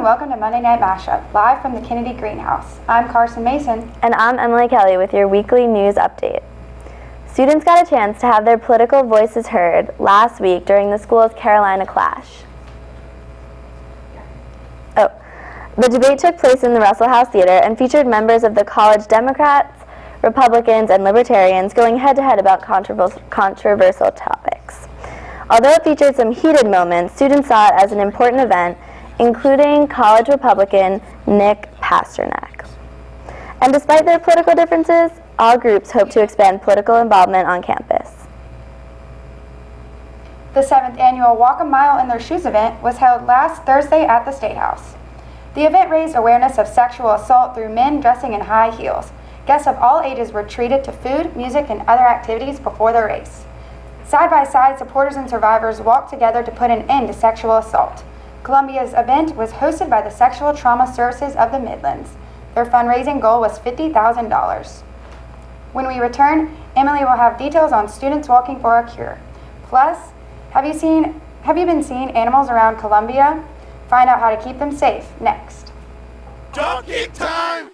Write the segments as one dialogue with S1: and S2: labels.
S1: welcome to Monday Night Mashup, live from the Kennedy Greenhouse. I'm Carson Mason.
S2: And I'm Emily Kelly with your weekly news update. Students got a chance to have their political voices heard last week during the school's Carolina Clash. The debate took place in the Russell House Theater and featured members of the college Democrats, Republicans, and Libertarians going head-to-head about controversial topics. Although it featured some heated moments, students saw it as an important event, including college Republican Nick Pasternak. And despite their political differences, all groups hope to expand political involvement on campus.
S1: The 7th annual Walk a Mile in Their Shoes event was held last Thursday at the State House. The event raised awareness of sexual assault through men dressing in high heels. Guests of all ages were treated to food, music, and other activities before the race. Side by side, supporters and survivors walked together to put an end to sexual assault. Columbia's event was hosted by the Sexual Trauma Services of the Midlands. Their fundraising goal was $50,000. When we return, Emily will have details on students walking for a cure. Plus, have you been seeing animals around Columbia? Find out how to keep them safe next.
S3: Doggy time!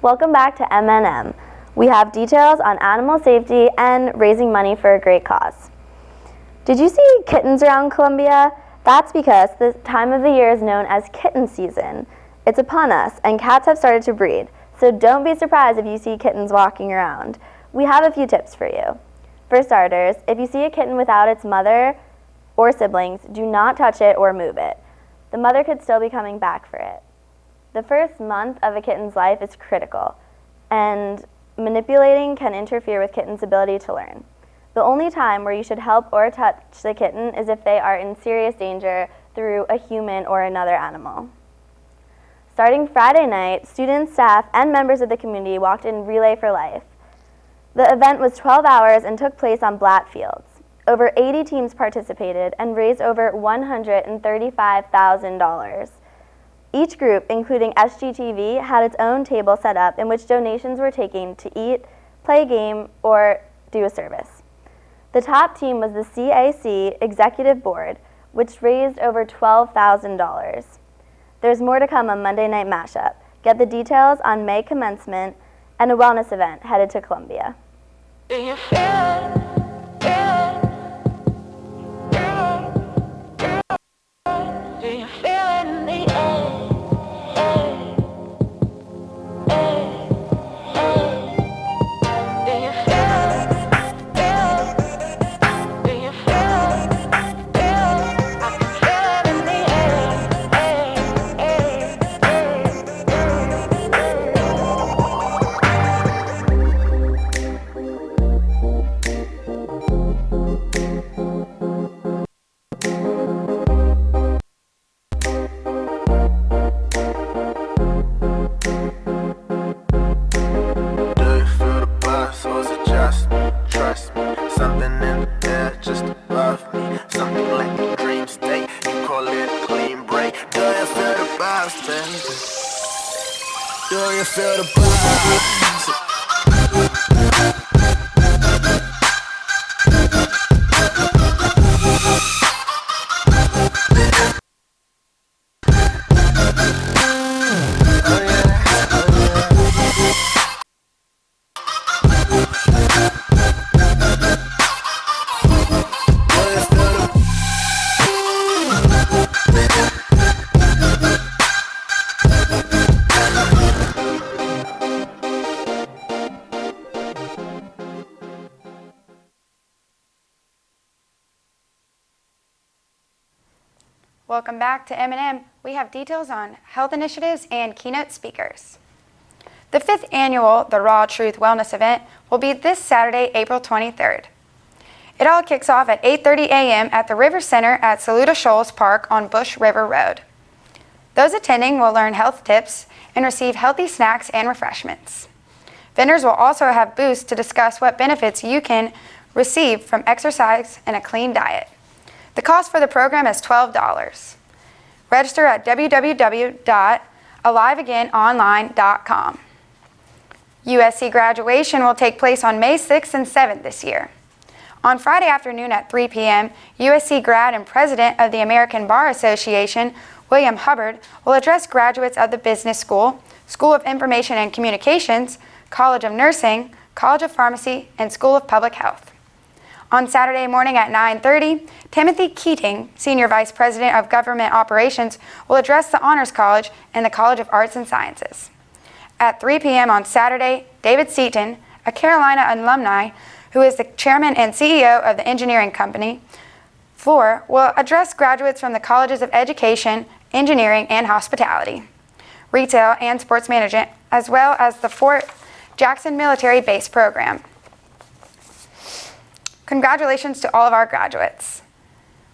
S2: Welcome back to MNM. We have details on animal safety and raising money for a great cause. Did you see kittens around Columbia? That's because this time of the year is known as kitten season. It's upon us, and cats have started to breed, so don't be surprised if you see kittens walking around. We have a few tips for you. For starters, if you see a kitten without its mother or siblings, do not touch it or move it. The mother could still be coming back for it. The first month of a kitten's life is critical, and manipulating can interfere with kittens' ability to learn. The only time where you should help or touch the kitten is if they are in serious danger through a human or another animal. Starting Friday night, students, staff, and members of the community walked in Relay for Life. The event was 12 hours and took place on Blatt Fields. Over 80 teams participated and raised over $135,000. Each group, including SGTV, had its own table set up in which donations were taken to eat, play a game, or do a service. The top team was the CAC Executive Board, which raised over $12,000. There's more to come on Monday Night Mashup. Get the details on May commencement and a wellness event headed to Columbia.
S3: Do you feel it? Do you feel it in the air? Do you feel it?
S4: Do you feel the vibes?
S1: Welcome back to M&M. We have details on health initiatives and keynote speakers. The 5th annual The Raw Truth Wellness event will be this Saturday, April 23rd. It all kicks off at 8:30 a.m. at the River Center at Saluda Shoals Park on Bush River Road. Those attending will learn health tips and receive healthy snacks and refreshments. Vendors will also have booths to discuss what benefits you can receive from exercise and a clean diet. The cost for the program is $12. Register at www.aliveagainonline.com. USC graduation will take place on May 6th and 7th this year. On Friday afternoon at 3 p.m., USC grad and president of the American Bar Association, William Hubbard, will address graduates of the Business School, School of Information and Communications, College of Nursing, College of Pharmacy, and School of Public Health. On Saturday morning at 9:30, Timothy Keating, Senior Vice President of Government Operations, will address the Honors College and the College of Arts and Sciences. At 3 p.m. on Saturday, David Seaton, a Carolina alumni who is the chairman and CEO of the engineering company, Floor, will address graduates from the Colleges of Education, Engineering, and Hospitality, Retail, and Sports Management, as well as the Fort Jackson Military Base Program. Congratulations to all of our graduates.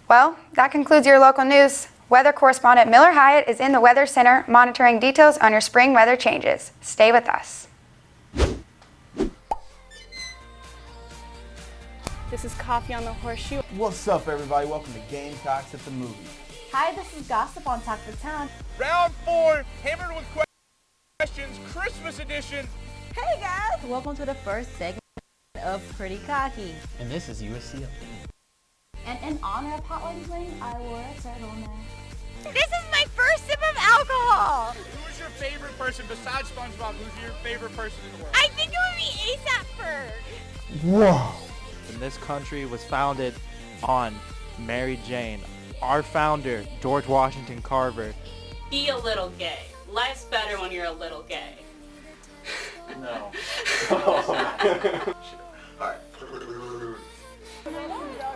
S1: Well, that concludes your local news. Weather correspondent Miller Hyatt is in the Weather Center monitoring details on your spring weather changes. Stay with us.
S5: This is Coffee on the Horseshoe.
S6: What's up, everybody? Welcome to Gamecocks at the Movies.
S5: Hi, this is Gossip on Talk for Town.
S7: Round 4, Hammered with Questions, Christmas edition.
S5: Hey guys! Welcome to the first segment of Pretty Cocky.
S8: And this is USC Update.
S5: And in honor of Hotline Bling, I wore a turtleneck.
S9: This is my first sip of alcohol.
S7: Who is your favorite person besides SpongeBob? Who's your favorite person in the world?
S9: I think it would be ASAP Ferg.
S6: Whoa!
S10: And this country was founded on Mary Jane. Our founder, George Washington Carver.
S11: Be a little gay. Life's better when you're a little gay.
S10: No.
S7: Alright.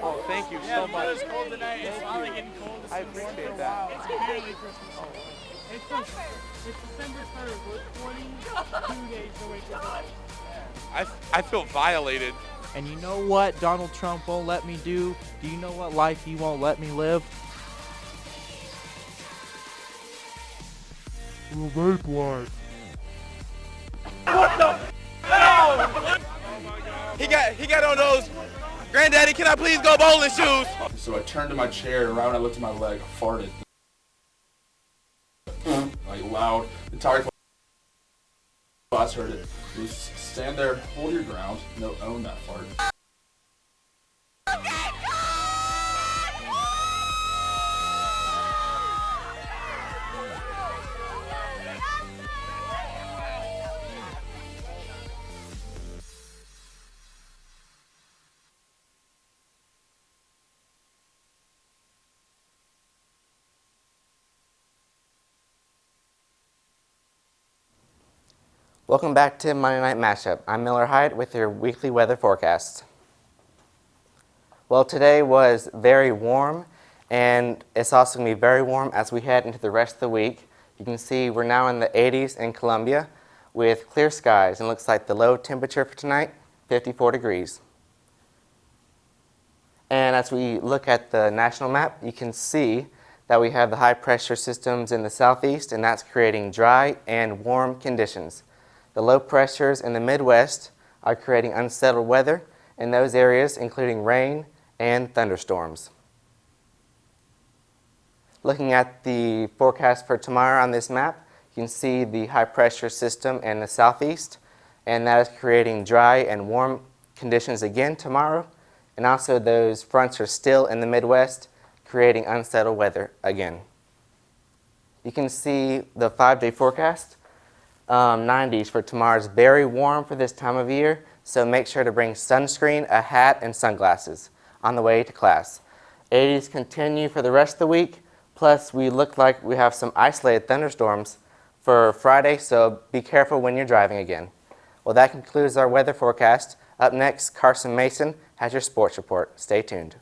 S10: Oh, thank you so much.
S7: It's cold tonight. It's finally getting cold.
S10: I appreciate that.
S7: It's barely Christmas. It's December 3rd. We're 22 days away from Christmas.
S12: I feel violated.
S10: And you know what Donald Trump won't let me do? Do you know what life he won't let me live?
S12: The vape life.
S7: What the? No!
S12: He got on those. Granddaddy, can I please go bowling shoes?
S13: So I turned to my chair, around, I looked at my leg, farted. Like loud. The entire class heard it. Just stand there, hold your ground, no, own that fart.
S14: Welcome back to Monday Night Mashup. I'm Miller Hyatt with your weekly weather forecast. Well, today was very warm, and it's also going to be very warm as we head into the rest of the week. You can see we're now in the 80s in Columbia with clear skies, and it looks like the low temperature for tonight, 54 degrees. And as we look at the national map, you can see that we have the high pressure systems in the southeast, and that's creating dry and warm conditions. The low pressures in the Midwest are creating unsettled weather in those areas, including rain and thunderstorms. Looking at the forecast for tomorrow on this map, You can see the high pressure system in the southeast, and that is creating dry and warm conditions again tomorrow. And also those fronts are still in the Midwest, creating unsettled weather again. You can see the 5-day forecast. 90s for tomorrow is very warm for this time of year, so make sure to bring sunscreen, a hat, and sunglasses on the way to class. 80s continue for the rest of the week, plus we look like we have some isolated thunderstorms for Friday, so be careful when you're driving again. Well, that concludes our weather forecast. Up next, Carson Mason has your sports report. Stay tuned.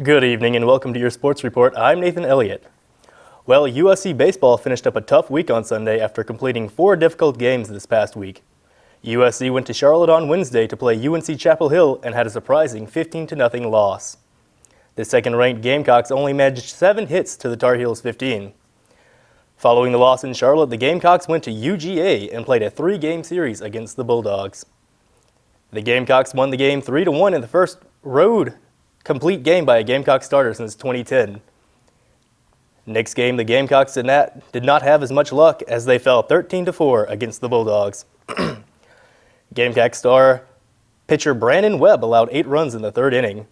S8: Good evening and welcome to your sports report. I'm Nathan Elliott. Well, USC baseball finished up a tough week on Sunday after completing 4 difficult games this past week. USC went to Charlotte on Wednesday to play UNC Chapel Hill and had a surprising 15-0 loss. The second-ranked Gamecocks only managed 7 hits to the Tar Heels' 15. Following the loss in Charlotte, the Gamecocks went to UGA and played a 3-game series against the Bulldogs. The Gamecocks won the game 3-1 in the first road complete game by a Gamecock starter since 2010. Next game, the Gamecocks did not have as much luck as they fell 13-4 against the Bulldogs. Gamecock star pitcher Brandon Webb allowed 8 runs in the 3rd inning.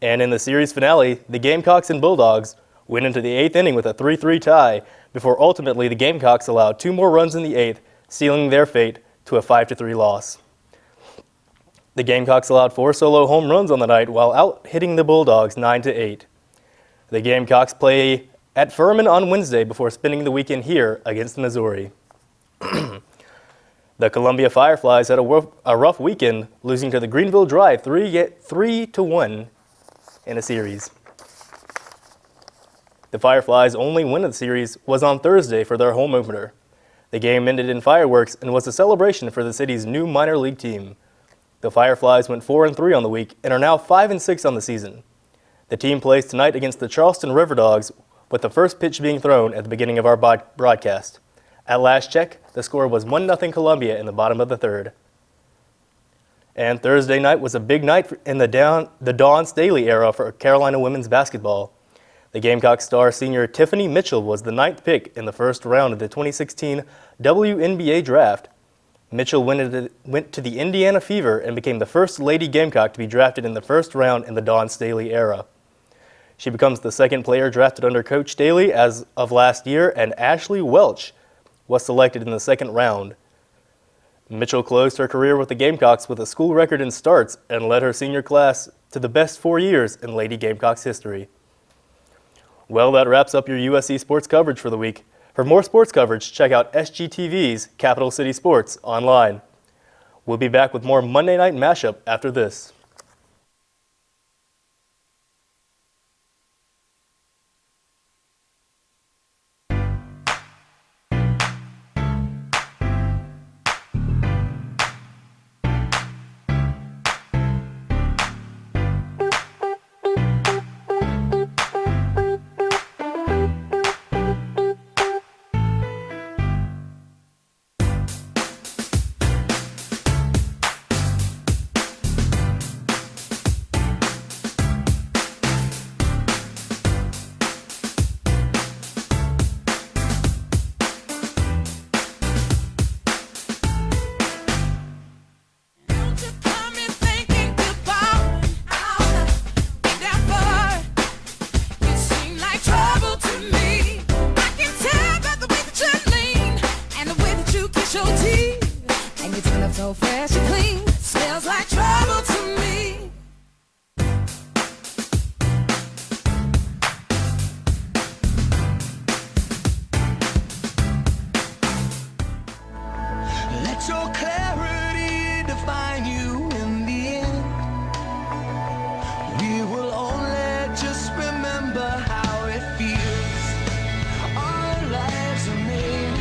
S8: And in the series finale, the Gamecocks and Bulldogs went into the 8th inning with a 3-3 tie before ultimately the Gamecocks allowed 2 more runs in the 8th, sealing their fate to a 5-3 loss. The Gamecocks allowed 4 solo home runs on the night while out-hitting the Bulldogs 9-8. The Gamecocks play at Furman on Wednesday before spending the weekend here against Missouri. The Columbia Fireflies had a rough weekend, losing to the Greenville Drive 3-1 in a series. The Fireflies' only win of the series was on Thursday for their home opener. The game ended in fireworks and was a celebration for the city's new minor league team. The Fireflies went 4-3 on the week and are now 5-6 on the season. The team plays tonight against the Charleston River Dogs, with the first pitch being thrown at the beginning of our broadcast. At last check, the score was 1-0 Columbia in the bottom of the 3rd. And Thursday night was a big night in the Dawn Staley era for Carolina women's basketball. The Gamecock star senior Tiffany Mitchell was the 9th pick in the first round of the 2016 WNBA draft. Mitchell went to the Indiana Fever and became the first Lady Gamecock to be drafted in the first round in the Dawn Staley era. She becomes the 2nd player drafted under Coach Staley as of last year, and Ashley Welch was selected in the 2nd round. Mitchell closed her career with the Gamecocks with a school record in starts and led her senior class to the best 4 years in Lady Gamecocks history. Well, that wraps up your USC sports coverage for the week. For more sports coverage, check out SGTV's Capital City Sports online. We'll be back with more Monday Night Mashup after this.
S3: So fresh and clean, smells like trouble to me.
S4: Let your clarity define you in the end. We will only just remember how it feels. Our lives are made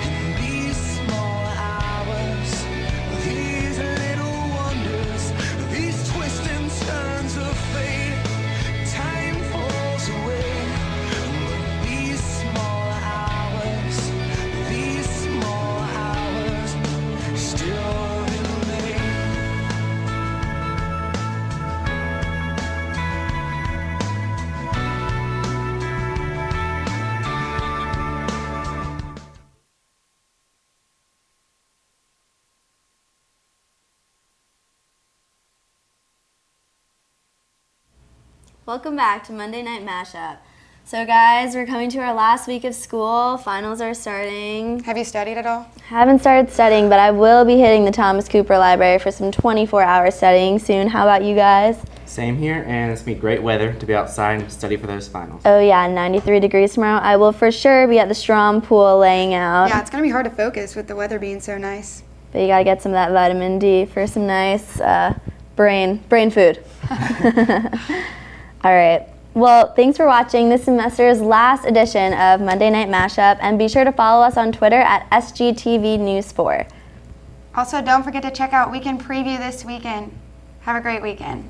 S4: in these small hours. These little wonders, these twists and turns of fate. Time falls away, but these small hours still remain.
S2: Welcome back to Monday Night Mashup. So guys, we're coming to our last week of school. Finals are starting.
S1: Have you studied at all?
S2: Haven't started studying, but I will be hitting the Thomas Cooper Library for some 24-hour studying soon. How about you guys?
S14: Same here, and it's going to be great weather to be outside and study for those finals.
S2: Oh yeah, 93 degrees tomorrow. I will for sure be at the Strom Pool laying out.
S1: Yeah, it's going to be hard to focus with the weather being so nice.
S2: But you got to get some of that vitamin D for some nice brain food. All right. Well, thanks for watching this semester's last edition of Monday Night Mashup, and be sure to follow us on Twitter at SGTV News 4.
S1: Also, don't forget to check out Weekend Preview this weekend. Have a great weekend.